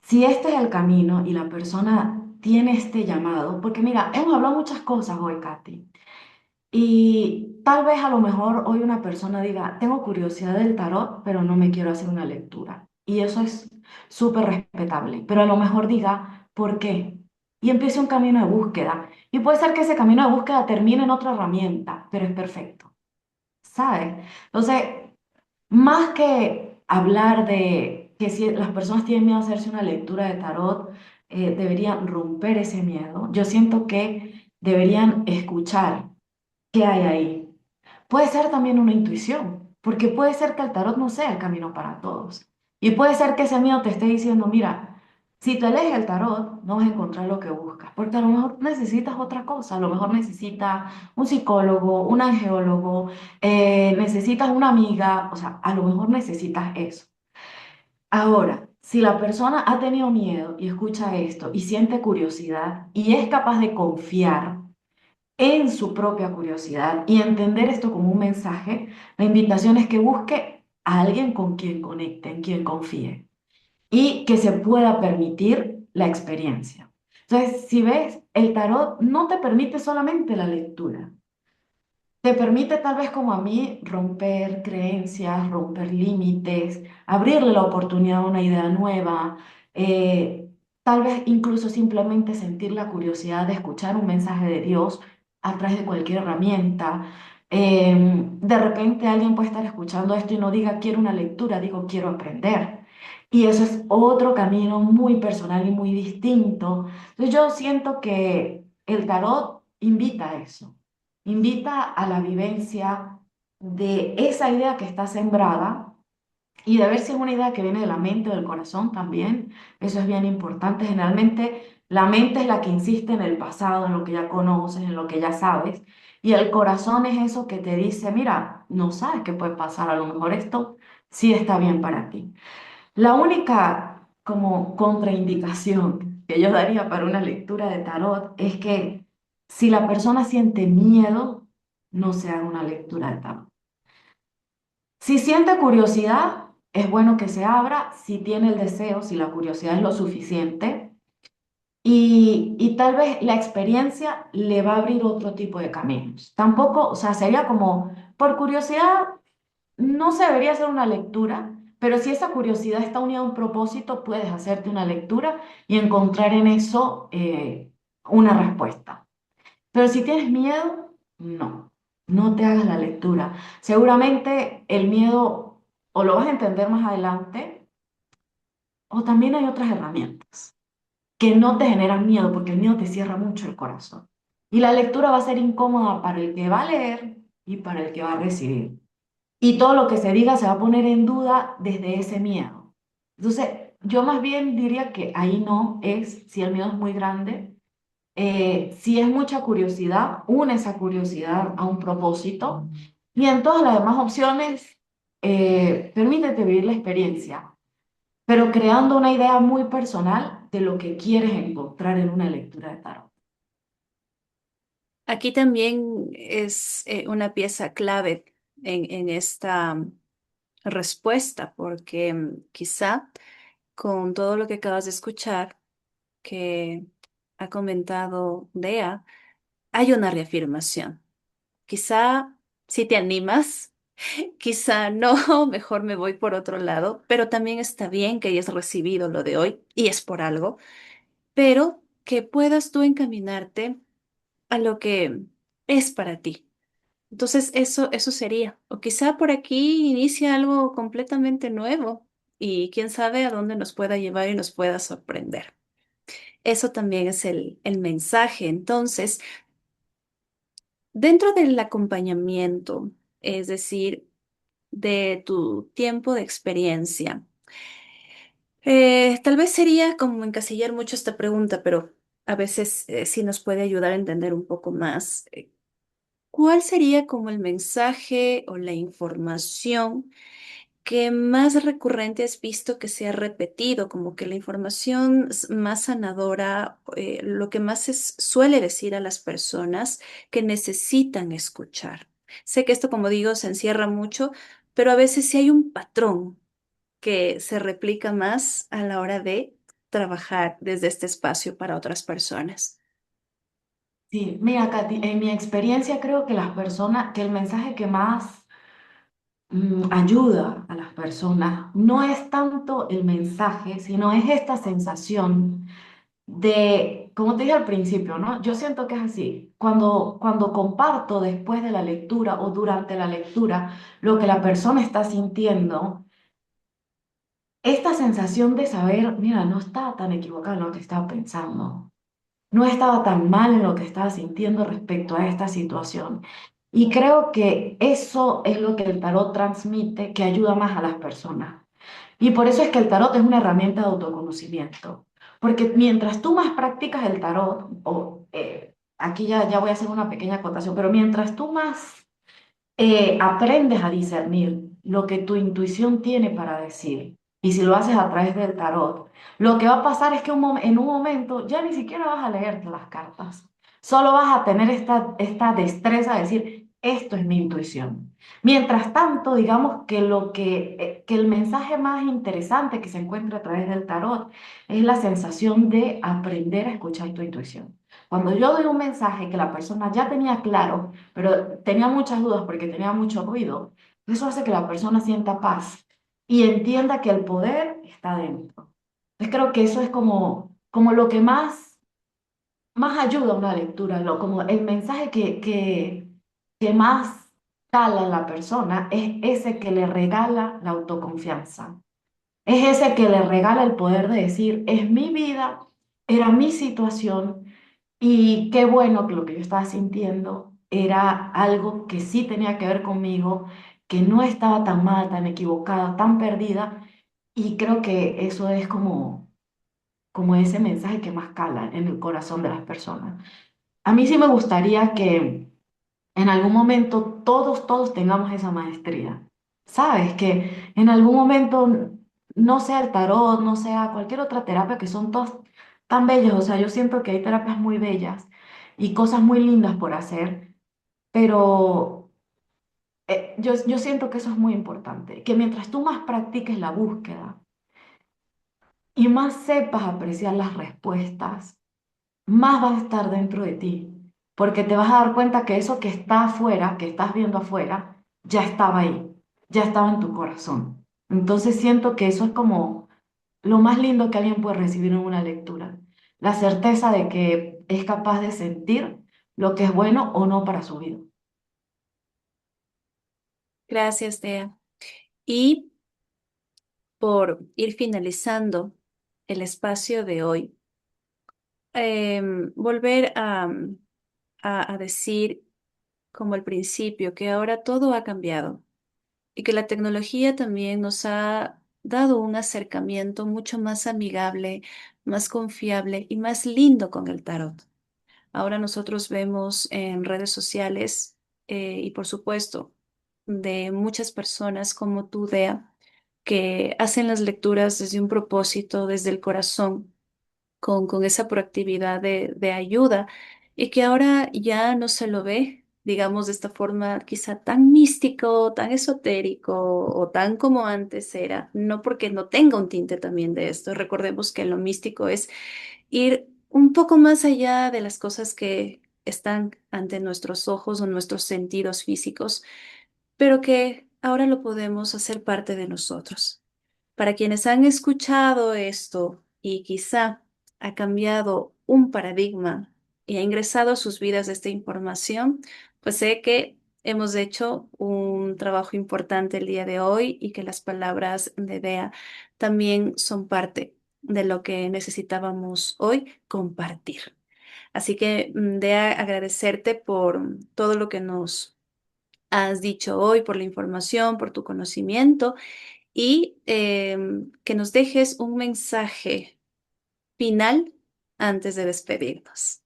si este es el camino y la persona tiene este llamado, porque mira, hemos hablado muchas cosas hoy, Katy, y tal vez a lo mejor hoy una persona diga, tengo curiosidad del tarot, pero no me quiero hacer una lectura. Y eso es súper respetable, pero a lo mejor diga, ¿por qué? Y empiece un camino de búsqueda. Y puede ser que ese camino de búsqueda termine en otra herramienta, pero es perfecto. ¿Sabes? Entonces, más que hablar de que si las personas tienen miedo a hacerse una lectura de tarot, deberían romper ese miedo. Yo siento que deberían escuchar qué hay ahí. Puede ser también una intuición, porque puede ser que el tarot no sea el camino para todos. Y puede ser que ese miedo te esté diciendo, mira, si te lees el tarot, no vas a encontrar lo que buscas, porque a lo mejor necesitas otra cosa, a lo mejor necesitas un psicólogo, un angeólogo, necesitas una amiga, o sea, a lo mejor necesitas eso. Ahora, si la persona ha tenido miedo y escucha esto y siente curiosidad y es capaz de confiar, en su propia curiosidad y entender esto como un mensaje, la invitación es que busque a alguien con quien conecte, en quien confíe y que se pueda permitir la experiencia. Entonces, si ves, el tarot no te permite solamente la lectura, te permite tal vez como a mí romper creencias, romper límites, abrirle la oportunidad a una idea nueva, tal vez incluso simplemente sentir la curiosidad de escuchar un mensaje de Dios a través de cualquier herramienta. De repente alguien puede estar escuchando esto y no diga quiero una lectura, digo quiero aprender. Y eso es otro camino muy personal y muy distinto. Entonces yo siento que el tarot invita a eso, invita a la vivencia de esa idea que está sembrada y de ver si es una idea que viene de la mente o del corazón también. Eso es bien importante. Generalmente la mente es la que insiste en el pasado, en lo que ya conoces, en lo que ya sabes. Y el corazón es eso que te dice, mira, no sabes qué puede pasar, a lo mejor esto sí está bien para ti. La única como contraindicación que yo daría para una lectura de tarot es que si la persona siente miedo, no se haga una lectura de tarot. Si siente curiosidad, es bueno que se abra, si tiene el deseo, si la curiosidad es lo suficiente, y tal vez la experiencia le va a abrir otro tipo de caminos. Tampoco, o sea, sería como, por curiosidad, no se debería hacer una lectura, pero si esa curiosidad está unida a un propósito, puedes hacerte una lectura y encontrar en eso una respuesta. Pero si tienes miedo, no, no te hagas la lectura. Seguramente el miedo o lo vas a entender más adelante, o también hay otras herramientas que no te generan miedo, porque el miedo te cierra mucho el corazón. Y la lectura va a ser incómoda para el que va a leer y para el que va a recibir. Y todo lo que se diga se va a poner en duda desde ese miedo. Entonces, yo más bien diría que ahí no es, si el miedo es muy grande, si es mucha curiosidad, une esa curiosidad a un propósito y en todas las demás opciones, permítete vivir la experiencia, pero creando una idea muy personal de lo que quieres encontrar en una lectura de tarot. Aquí también es una pieza clave en esta respuesta, porque quizá con todo lo que acabas de escuchar que ha comentado Dea, hay una reafirmación. Quizá si te animas, quizá no, mejor me voy por otro lado, pero también está bien que hayas recibido lo de hoy y es por algo, pero que puedas tú encaminarte a lo que es para ti. Entonces, eso sería. O quizá por aquí inicia algo completamente nuevo y quién sabe a dónde nos pueda llevar y nos pueda sorprender. Eso también es el mensaje. Entonces, dentro del acompañamiento, es decir, de tu tiempo de experiencia, tal vez sería como encasillar mucho esta pregunta, pero a veces sí nos puede ayudar a entender un poco más. ¿Cuál sería como el mensaje o la información que más recurrente has visto que se ha repetido, como que la información más sanadora, lo que más se suele decir a las personas que necesitan escuchar? Sé que esto, como digo, se encierra mucho, pero a veces sí hay un patrón que se replica más a la hora de trabajar desde este espacio para otras personas. Sí, mira, Katy, en mi experiencia creo que las personas, que el mensaje que más ayuda a las personas no es tanto el mensaje, sino es esta sensación de, como te dije al principio, ¿no? Yo siento que es así. Cuando comparto después de la lectura o durante la lectura lo que la persona está sintiendo, esta sensación de saber, mira, no estaba tan equivocado en lo que estaba pensando. No estaba tan mal en lo que estaba sintiendo respecto a esta situación. Y creo que eso es lo que el tarot transmite, que ayuda más a las personas. Y por eso es que el tarot es una herramienta de autoconocimiento. Porque mientras tú más practicas el tarot, o aquí ya voy a hacer una pequeña acotación, pero mientras tú más aprendes a discernir lo que tu intuición tiene para decir. Y si lo haces a través del tarot, lo que va a pasar es que en un momento ya ni siquiera vas a leerte las cartas. Solo vas a tener esta destreza de decir, esto es mi intuición. Mientras tanto, digamos que que el mensaje más interesante que se encuentra a través del tarot es la sensación de aprender a escuchar tu intuición. Cuando yo doy un mensaje que la persona ya tenía claro, pero tenía muchas dudas porque tenía mucho ruido, eso hace que la persona sienta paz y entienda que el poder está dentro. Entonces creo que eso es como lo que más ayuda a una lectura, como el mensaje que más cala en la persona es ese que le regala la autoconfianza. Es ese que le regala el poder de decir, es mi vida, era mi situación y qué bueno que lo que yo estaba sintiendo era algo que sí tenía que ver conmigo, que no estaba tan mal, tan equivocada, tan perdida. Y creo que eso es como ese mensaje que más cala en el corazón de las personas. A mí sí me gustaría que en algún momento todos tengamos esa maestría. ¿Sabes? Que en algún momento, no sea el tarot, no sea cualquier otra terapia, que son todas tan bellas. O sea, yo siento que hay terapias muy bellas y cosas muy lindas por hacer, pero yo siento que eso es muy importante, que mientras tú más practiques la búsqueda y más sepas apreciar las respuestas, más vas a estar dentro de ti, porque te vas a dar cuenta que eso que está afuera, que estás viendo afuera, ya estaba ahí, ya estaba en tu corazón. Entonces siento que eso es como lo más lindo que alguien puede recibir en una lectura, la certeza de que es capaz de sentir lo que es bueno o no para su vida. Gracias, Dea. Y por ir finalizando el espacio de hoy, volver a decir, como al principio, que ahora todo ha cambiado y que la tecnología también nos ha dado un acercamiento mucho más amigable, más confiable y más lindo con el tarot. Ahora nosotros vemos en redes sociales y por supuesto de muchas personas como tú, Dea, que hacen las lecturas desde un propósito, desde el corazón, con esa proactividad de ayuda y que ahora ya no se lo ve, digamos, de esta forma quizá tan místico, tan esotérico o tan como antes era, no porque no tenga un tinte también de esto. Recordemos que lo místico es ir un poco más allá de las cosas que están ante nuestros ojos o nuestros sentidos físicos, pero que ahora lo podemos hacer parte de nosotros. Para quienes han escuchado esto y quizá ha cambiado un paradigma y ha ingresado a sus vidas esta información, pues sé que hemos hecho un trabajo importante el día de hoy y que las palabras de Dea también son parte de lo que necesitábamos hoy compartir. Así que, Dea, agradecerte por todo lo que nos has dicho hoy, por la información, por tu conocimiento y que nos dejes un mensaje final antes de despedirnos.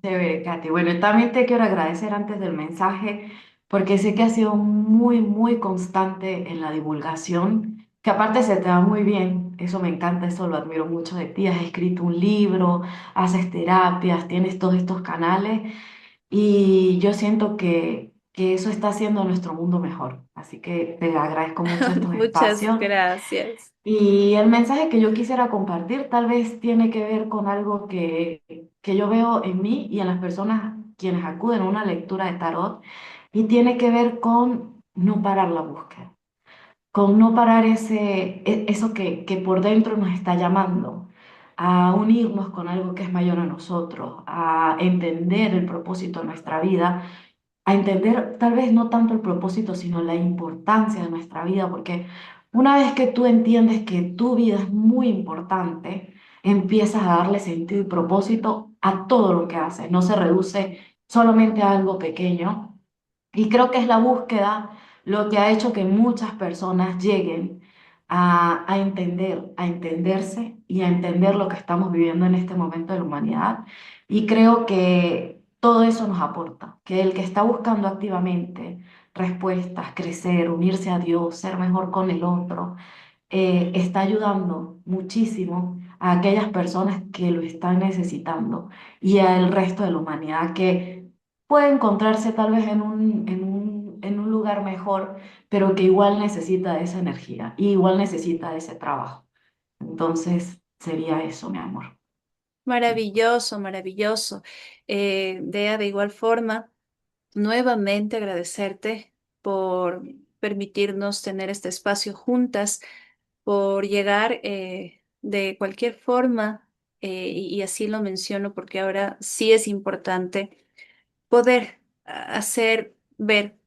Chévere, Katy. Bueno, y también te quiero agradecer antes del mensaje, porque sé que has sido muy constante en la divulgación, que aparte se te da muy bien, eso me encanta, eso lo admiro mucho de ti, has escrito un libro, haces terapias, tienes todos estos canales y yo siento que eso está haciendo nuestro mundo mejor, así que te agradezco mucho estos Muchas espacios. gracias. Y el mensaje que yo quisiera compartir tal vez tiene que ver con algo que yo veo en mí y en las personas quienes acuden a una lectura de tarot y tiene que ver con no parar la búsqueda, con no parar eso que por dentro nos está llamando a unirnos con algo que es mayor a nosotros, a entender el propósito de nuestra vida, a entender tal vez no tanto el propósito, sino la importancia de nuestra vida, porque una vez que tú entiendes que tu vida es muy importante, empiezas a darle sentido y propósito a todo lo que haces, no se reduce solamente a algo pequeño. Y creo que es la búsqueda lo que ha hecho que muchas personas lleguen a entender, a entenderse y a entender lo que estamos viviendo en este momento de la humanidad. Y creo que todo eso nos aporta, que el que está buscando activamente respuestas, crecer, unirse a Dios, ser mejor con el otro, está ayudando muchísimo a aquellas personas que lo están necesitando y al resto de la humanidad que puede encontrarse tal vez en un lugar mejor, pero que igual necesita de esa energía y igual necesita de ese trabajo. Entonces, sería eso, mi amor. Maravilloso, maravilloso. Dea, de igual forma, nuevamente agradecerte por permitirnos tener este espacio juntas, por llegar de cualquier forma, y así lo menciono porque ahora sí es importante poder hacer ver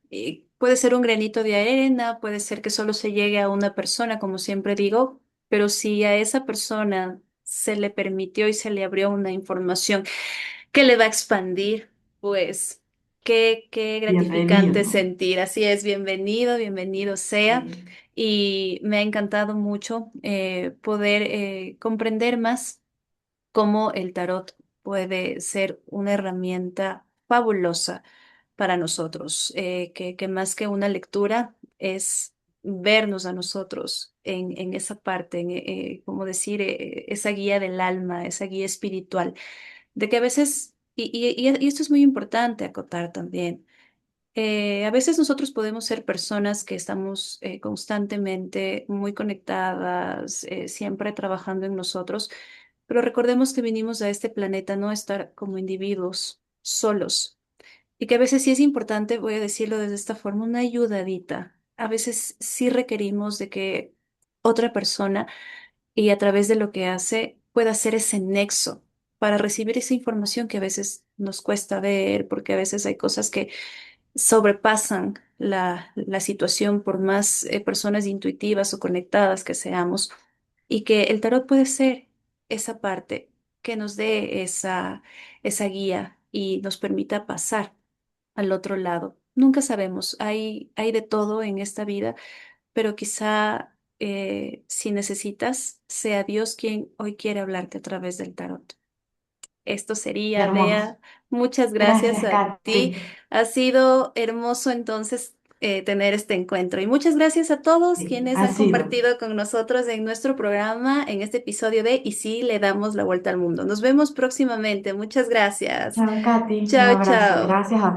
puede ser un granito de arena, puede ser que solo se llegue a una persona, como siempre digo, pero si a esa persona se le permitió y se le abrió una información que le va a expandir, pues qué gratificante Bienvenido. sentir. Así es, bienvenido, bienvenido sea. Sí, Y me ha encantado mucho poder comprender más cómo el tarot puede ser una herramienta fabulosa para nosotros, que más que una lectura es vernos a nosotros en esa parte, como decir, esa guía del alma, esa guía espiritual, de que a veces, y esto es muy importante acotar también, a veces nosotros podemos ser personas que estamos constantemente muy conectadas, siempre trabajando en nosotros, pero recordemos que vinimos a este planeta no a estar como individuos solos y que a veces sí es importante, voy a decirlo de esta forma, una ayudadita. A veces sí requerimos de que otra persona y a través de lo que hace pueda hacer ese nexo para recibir esa información que a veces nos cuesta ver, porque a veces hay cosas que sobrepasan la situación por más personas intuitivas o conectadas que seamos, y que el tarot puede ser esa parte que nos dé esa guía y nos permita pasar al otro lado. Nunca sabemos, hay de todo en esta vida, pero quizá si necesitas, sea Dios quien hoy quiere hablarte a través del tarot. Esto qué sería, hermoso. Bea. Muchas gracias Gracias, a ti. Katy. Ha sido hermoso entonces tener este encuentro. Y muchas gracias a todos Sí, quienes ha han sido. compartido con nosotros en nuestro programa, en este episodio de Y si le damos la vuelta al mundo. Nos vemos próximamente. Muchas gracias. Chao, Katy. Un Chao, abrazo. chao. Gracias a